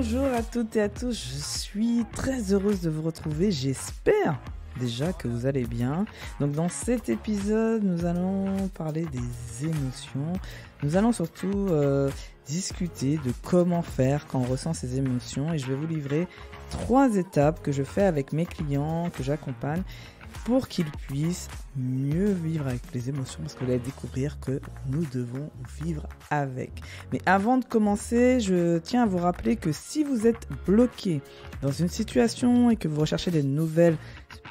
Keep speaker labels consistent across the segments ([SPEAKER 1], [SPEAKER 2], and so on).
[SPEAKER 1] Bonjour à toutes et à tous, je suis très heureuse de vous retrouver, j'espère déjà que vous allez bien. Donc dans cet épisode, nous allons parler des émotions, nous allons surtout discuter de comment faire quand on ressent ces émotions et je vais vous livrer 3 étapes que je fais avec mes clients, que j'accompagne pour qu'ils puissent mieux vivre avec les émotions parce que vous allez découvrir que nous devons vivre avec. Mais avant de commencer, je tiens à vous rappeler que si vous êtes bloqué dans une situation et que vous recherchez des nouvelles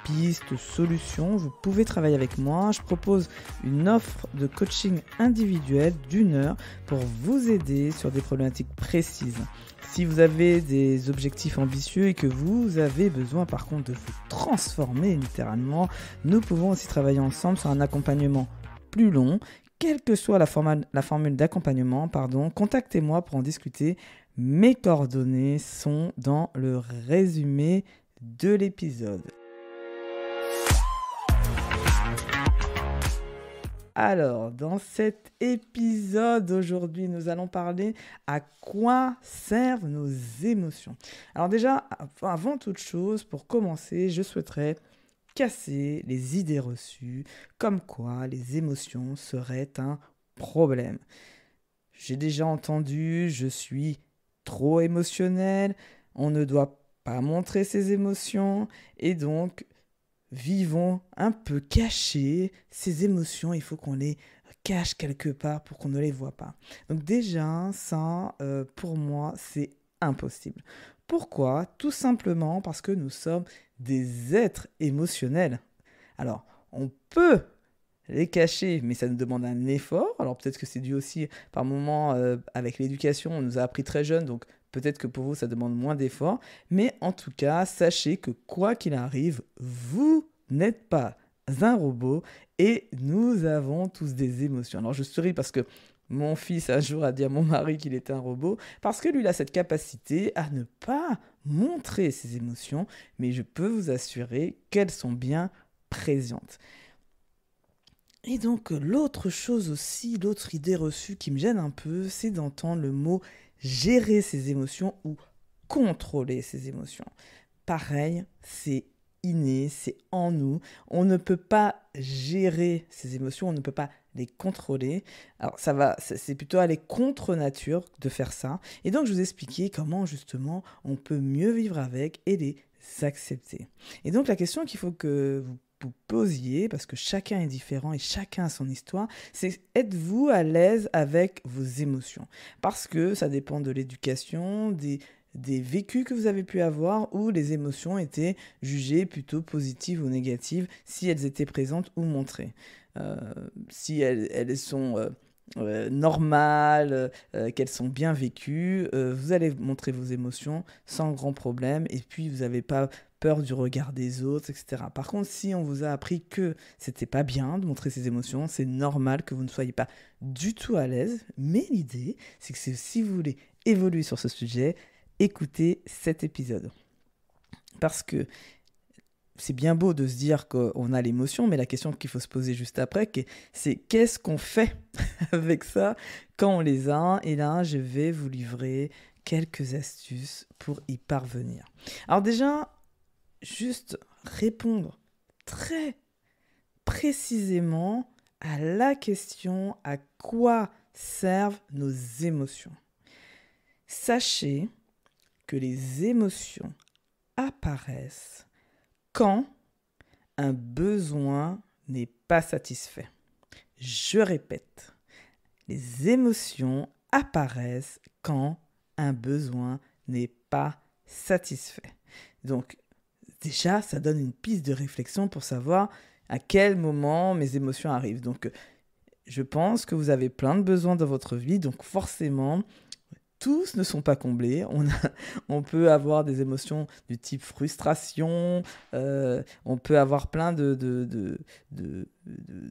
[SPEAKER 1] pistes, solutions, vous pouvez travailler avec moi. Je propose une offre de coaching individuel d'1 heure pour vous aider sur des problématiques précises. Si vous avez des objectifs ambitieux et que vous avez besoin par contre de vous transformer littéralement, nous pouvons aussi travailler ensemble sur un accompagnement plus long. Quelle que soit la formule d'accompagnement, contactez-moi pour en discuter. Mes coordonnées sont dans le résumé de l'épisode. Alors, dans cet épisode aujourd'hui, nous allons parler à quoi servent nos émotions. Alors déjà, avant toute chose, pour commencer, je souhaiterais casser les idées reçues comme quoi les émotions seraient un problème. J'ai déjà entendu, je suis trop émotionnel, on ne doit pas montrer ses émotions et donc vivons un peu cachés ces émotions, il faut qu'on les cache quelque part pour qu'on ne les voit pas. Donc déjà, ça, pour moi, c'est impossible. Pourquoi ? Tout simplement parce que nous sommes des êtres émotionnels. Alors, on peut les cacher, mais ça nous demande un effort. Alors peut-être que c'est dû aussi, par moments, avec l'éducation, on nous a appris très jeune, donc peut-être que pour vous, ça demande moins d'efforts. Mais en tout cas, sachez que quoi qu'il arrive, vous n'êtes pas un robot et nous avons tous des émotions. Alors je souris parce que mon fils un jour a dit à mon mari qu'il était un robot, parce que lui, il a cette capacité à ne pas montrer ses émotions, mais je peux vous assurer qu'elles sont bien présentes. Et donc, l'autre chose aussi, l'autre idée reçue qui me gêne un peu, c'est d'entendre le mot gérer ses émotions ou contrôler ses émotions. Pareil, c'est inné, c'est en nous. On ne peut pas gérer ses émotions, on ne peut pas les contrôler. Alors, c'est plutôt aller contre nature de faire ça. Et donc, je vous expliquais comment, justement, on peut mieux vivre avec et les accepter. Et donc, la question qu'il faut que vous posiez, parce que chacun est différent et chacun a son histoire, c'est êtes-vous à l'aise avec vos émotions ? Parce que ça dépend de l'éducation, des vécus que vous avez pu avoir où les émotions étaient jugées plutôt positives ou négatives si elles étaient présentes ou montrées. Si elles sont normales, qu'elles sont bien vécues, vous allez montrer vos émotions sans grand problème et puis vous n'avez pas peur du regard des autres, etc. Par contre, si on vous a appris que c'était pas bien de montrer ses émotions, c'est normal que vous ne soyez pas du tout à l'aise, mais l'idée, c'est que si vous voulez évoluer sur ce sujet, écoutez cet épisode. Parce que c'est bien beau de se dire qu'on a l'émotion, mais la question qu'il faut se poser juste après, c'est qu'est-ce qu'on fait avec ça quand on les a ? Et là, je vais vous livrer quelques astuces pour y parvenir. Alors déjà, juste répondre très précisément à la question à quoi servent nos émotions. Sachez que les émotions apparaissent quand un besoin n'est pas satisfait. Je répète, les émotions apparaissent quand un besoin n'est pas satisfait. Donc, déjà, ça donne une piste de réflexion pour savoir à quel moment mes émotions arrivent. Donc, je pense que vous avez plein de besoins dans votre vie, donc forcément, tous ne sont pas comblés. On peut avoir des émotions du type frustration, on peut avoir plein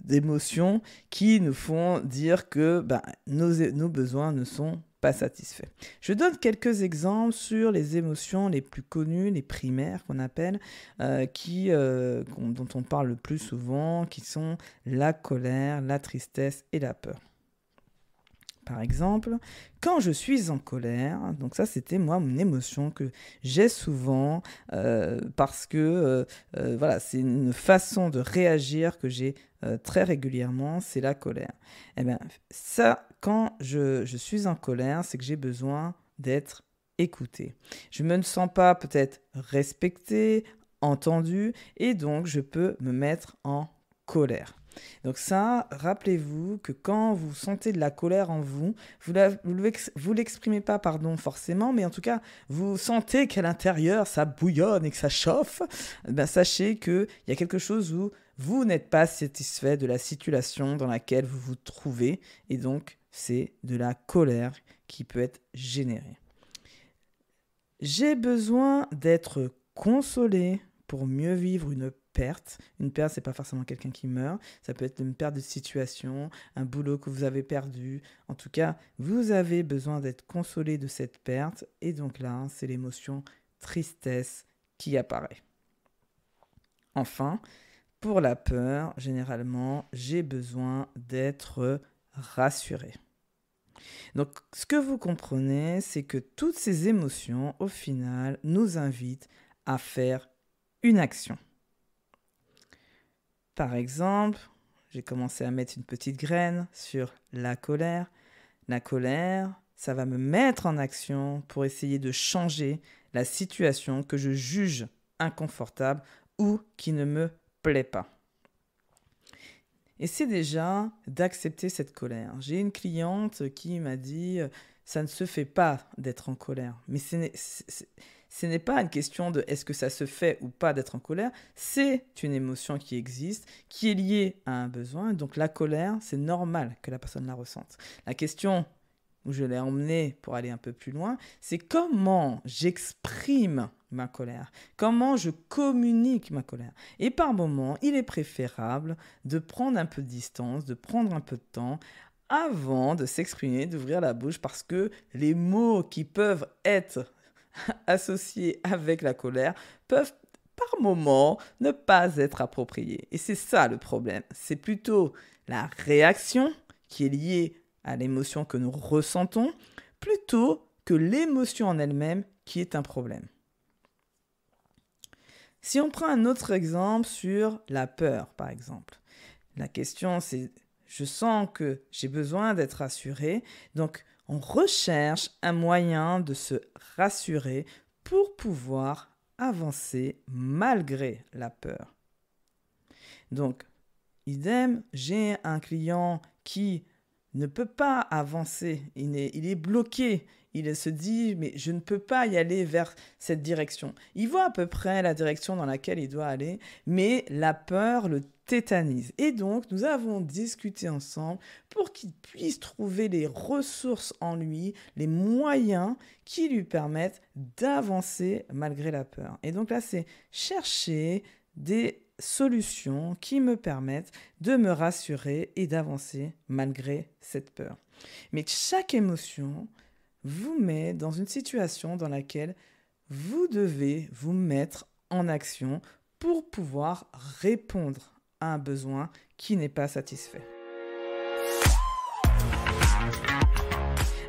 [SPEAKER 1] d'émotions qui nous font dire que nos besoins ne sont pas satisfaits. Je donne quelques exemples sur les émotions les plus connues, les primaires qu'on appelle, dont on parle le plus souvent, qui sont la colère, la tristesse et la peur. Par exemple, quand je suis en colère, donc ça c'était moi une émotion que j'ai souvent parce que voilà, c'est une façon de réagir que j'ai très régulièrement, c'est la colère. Eh bien ça, quand je suis en colère, c'est que j'ai besoin d'être écouté. Je me sens pas peut-être respecté, entendu, et donc je peux me mettre en colère. Donc ça, rappelez-vous que quand vous sentez de la colère en vous, vous l'exprimez pas, pardon, forcément, mais en tout cas, vous sentez qu'à l'intérieur, ça bouillonne et que ça chauffe, ben sachez qu'il y a quelque chose où vous n'êtes pas satisfait de la situation dans laquelle vous vous trouvez, et donc c'est de la colère qui peut être générée. J'ai besoin d'être consolé pour mieux vivre une perte. Une perte, c'est pas forcément quelqu'un qui meurt. Ça peut être une perte de situation, un boulot que vous avez perdu. En tout cas, vous avez besoin d'être consolé de cette perte. Et donc là, c'est l'émotion tristesse qui apparaît. Enfin, pour la peur, généralement, j'ai besoin d'être rassuré. Donc, ce que vous comprenez, c'est que toutes ces émotions, au final, nous invitent à faire une action. Par exemple, j'ai commencé à mettre une petite graine sur la colère. La colère, ça va me mettre en action pour essayer de changer la situation que je juge inconfortable ou qui ne me plaît pas. Et c'est déjà d'accepter cette colère. J'ai une cliente qui m'a dit « ça ne se fait pas d'être en colère ». Mais ce n'est pas une question de est-ce que ça se fait ou pas d'être en colère, c'est une émotion qui existe, qui est liée à un besoin. Donc la colère, c'est normal que la personne la ressente. La question où je l'ai emmenée pour aller un peu plus loin, c'est comment j'exprime ma colère, comment je communique ma colère. Et par moments, il est préférable de prendre un peu de distance, de prendre un peu de temps avant de s'exprimer, d'ouvrir la bouche, parce que les mots qui peuvent être associés avec la colère peuvent par moments ne pas être appropriés. Et c'est ça le problème. C'est plutôt la réaction qui est liée à l'émotion que nous ressentons, plutôt que l'émotion en elle-même qui est un problème. Si on prend un autre exemple sur la peur, par exemple, la question c'est, je sens que j'ai besoin d'être rassuré, donc on recherche un moyen de se rassurer pour pouvoir avancer malgré la peur. Donc, idem, j'ai un client qui ne peut pas avancer, il est bloqué, il se dit mais je ne peux pas y aller vers cette direction. Il voit à peu près la direction dans laquelle il doit aller, mais la peur le tétanise. Et donc nous avons discuté ensemble pour qu'il puisse trouver les ressources en lui, les moyens qui lui permettent d'avancer malgré la peur. Et donc là c'est chercher des solutions qui me permettent de me rassurer et d'avancer malgré cette peur. Mais chaque émotion vous met dans une situation dans laquelle vous devez vous mettre en action pour pouvoir répondre à un besoin qui n'est pas satisfait.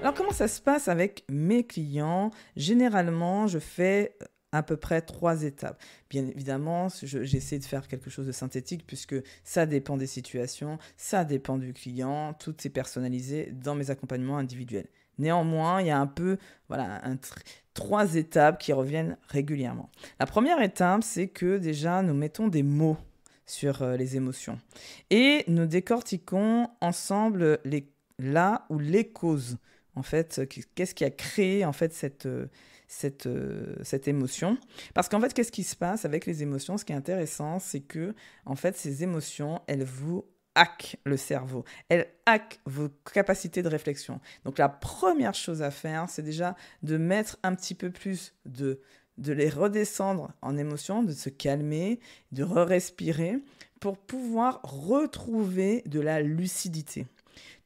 [SPEAKER 1] Alors comment ça se passe avec mes clients ? Généralement, je fais à peu près 3 étapes. Bien évidemment, j'essaie de faire quelque chose de synthétique puisque ça dépend des situations, ça dépend du client, tout est personnalisé dans mes accompagnements individuels. Néanmoins, il y a un peu 3 étapes qui reviennent régulièrement. La première étape, c'est que déjà, nous mettons des mots sur les émotions et nous décortiquons ensemble là ou les causes. En fait, qu'est-ce qui a créé en fait cette émotion. Parce qu'en fait, qu'est-ce qui se passe avec les émotions ? Ce qui est intéressant, c'est que en fait, ces émotions, elles vous hackent le cerveau. Elles hackent vos capacités de réflexion. Donc, la première chose à faire, c'est déjà de mettre un petit peu plus de les redescendre en émotion, de se calmer, de respirer pour pouvoir retrouver de la lucidité.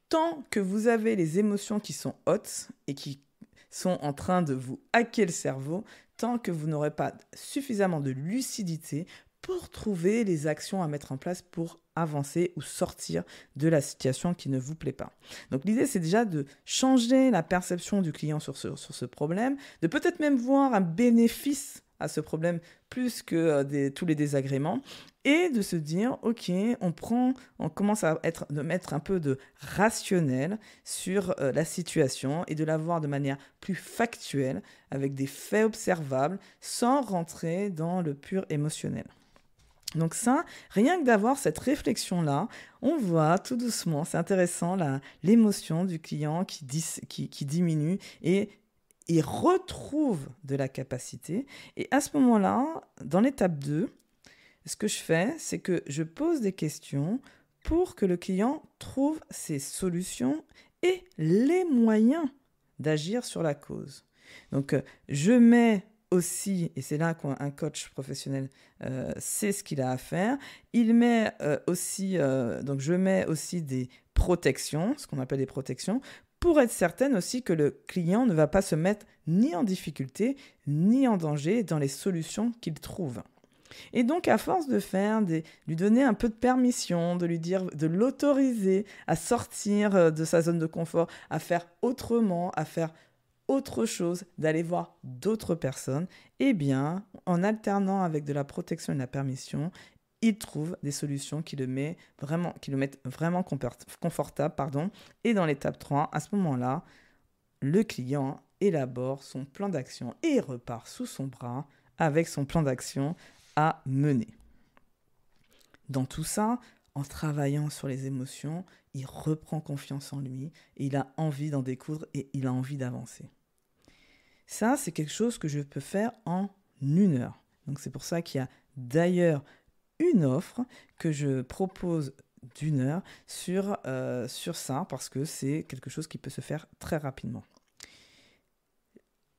[SPEAKER 1] Tant que vous avez les émotions qui sont hautes et qui sont en train de vous hacker le cerveau, tant que vous n'aurez pas suffisamment de lucidité pour trouver les actions à mettre en place pour avancer ou sortir de la situation qui ne vous plaît pas. Donc l'idée, c'est déjà de changer la perception du client sur ce problème, de peut-être même voir un bénéfice à ce problème plus que tous les désagréments, et de se dire, ok, on commence à mettre un peu de rationnel sur la situation et de la voir de manière plus factuelle, avec des faits observables, sans rentrer dans le pur émotionnel. Donc ça, rien que d'avoir cette réflexion-là, on voit tout doucement, c'est intéressant, l'émotion du client qui diminue et il retrouve de la capacité. Et à ce moment-là, dans l'étape 2, ce que je fais, c'est que je pose des questions pour que le client trouve ses solutions et les moyens d'agir sur la cause. Donc, je mets aussi, et c'est là qu'un coach professionnel sait ce qu'il a à faire, je mets aussi des protections, ce qu'on appelle des protections, pour être certaine aussi que le client ne va pas se mettre ni en difficulté, ni en danger dans les solutions qu'il trouve. Et donc, à force de lui donner un peu de permission, de lui dire, de l'autoriser à sortir de sa zone de confort, à faire autrement, à faire autre chose, d'aller voir d'autres personnes, eh bien, en alternant avec de la protection et de la permission, il trouve des solutions qui le mettent vraiment confortable. Et dans l'étape 3, à ce moment-là, le client élabore son plan d'action et repart sous son bras avec son plan d'action à mener. Dans tout ça, en travaillant sur les émotions, il reprend confiance en lui et il a envie d'en découdre et il a envie d'avancer. Ça, c'est quelque chose que je peux faire en 1 heure. Donc c'est pour ça qu'il y a d'ailleurs une offre que je propose d'1 heure sur ça, parce que c'est quelque chose qui peut se faire très rapidement.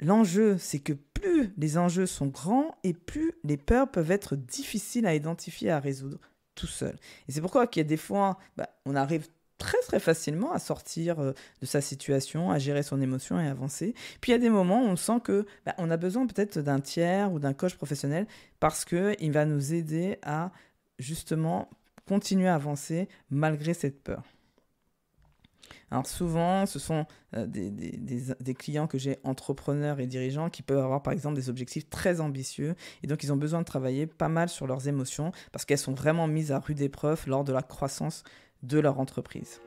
[SPEAKER 1] L'enjeu, c'est que plus les enjeux sont grands et plus les peurs peuvent être difficiles à identifier et à résoudre tout seul. Et c'est pourquoi qu'il y a des fois, on arrive très très facilement à sortir de sa situation, à gérer son émotion et à avancer. Puis il y a des moments où on sent que on a besoin peut-être d'un tiers ou d'un coach professionnel parce qu'il va nous aider à justement continuer à avancer malgré cette peur. Alors souvent, ce sont des clients que j'ai, entrepreneurs et dirigeants, qui peuvent avoir par exemple des objectifs très ambitieux et donc ils ont besoin de travailler pas mal sur leurs émotions parce qu'elles sont vraiment mises à rude épreuve lors de la croissance de leur entreprise.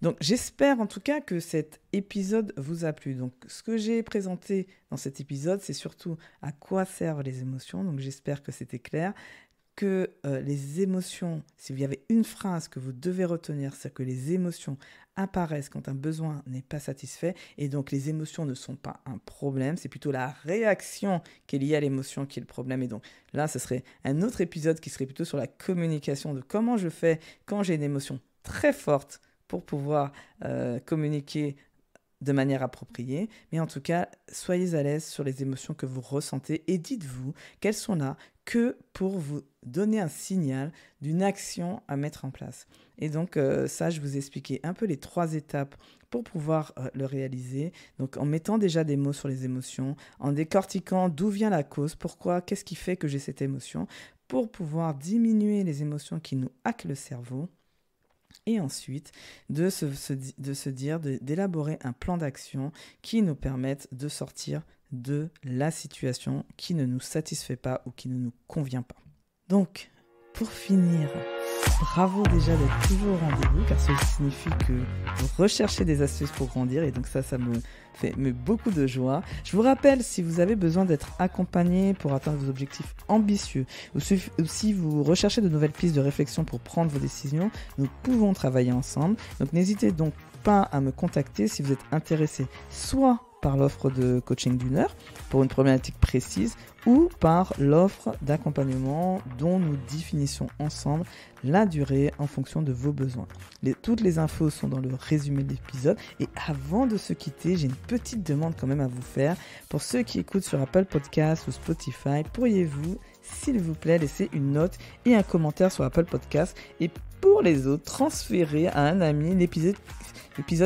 [SPEAKER 1] Donc j'espère en tout cas que cet épisode vous a plu. Donc ce que j'ai présenté dans cet épisode, c'est surtout à quoi servent les émotions. Donc j'espère que c'était clair. Que les émotions, s'il y avait une phrase que vous devez retenir, c'est que les émotions apparaissent quand un besoin n'est pas satisfait et donc les émotions ne sont pas un problème, c'est plutôt la réaction qui est liée à l'émotion qui est le problème. Et donc là, ce serait un autre épisode qui serait plutôt sur la communication, de comment je fais quand j'ai une émotion très forte pour pouvoir communiquer de manière appropriée. Mais en tout cas, soyez à l'aise sur les émotions que vous ressentez et dites-vous qu'elles sont là que pour vous donner un signal d'une action à mettre en place. Et donc ça, je vous ai expliqué un peu les 3 étapes pour pouvoir le réaliser. Donc en mettant déjà des mots sur les émotions, en décortiquant d'où vient la cause, pourquoi, qu'est-ce qui fait que j'ai cette émotion, pour pouvoir diminuer les émotions qui nous hackent le cerveau. Et ensuite, d'élaborer un plan d'action qui nous permette de sortir de la situation qui ne nous satisfait pas ou qui ne nous convient pas. Donc, pour finir, bravo déjà d'être toujours au rendez-vous, car cela signifie que vous recherchez des astuces pour grandir et donc ça me fait beaucoup de joie. Je vous rappelle, si vous avez besoin d'être accompagné pour atteindre vos objectifs ambitieux ou si vous recherchez de nouvelles pistes de réflexion pour prendre vos décisions, nous pouvons travailler ensemble. Donc n'hésitez donc pas à me contacter si vous êtes intéressé soit par l'offre de coaching d'1 heure pour une problématique précise ou par l'offre d'accompagnement dont nous définissons ensemble la durée en fonction de vos besoins. Toutes les infos sont dans le résumé de l'épisode. Et avant de se quitter, j'ai une petite demande quand même à vous faire. Pour ceux qui écoutent sur Apple Podcasts ou Spotify, pourriez-vous, s'il vous plaît, laisser une note et un commentaire sur Apple Podcasts, et pour les autres, transférer à un ami l'épisode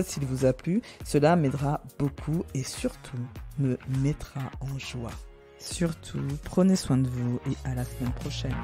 [SPEAKER 1] s'il vous a plu. Cela m'aidera beaucoup et surtout me mettra en joie. Surtout, prenez soin de vous et à la semaine prochaine.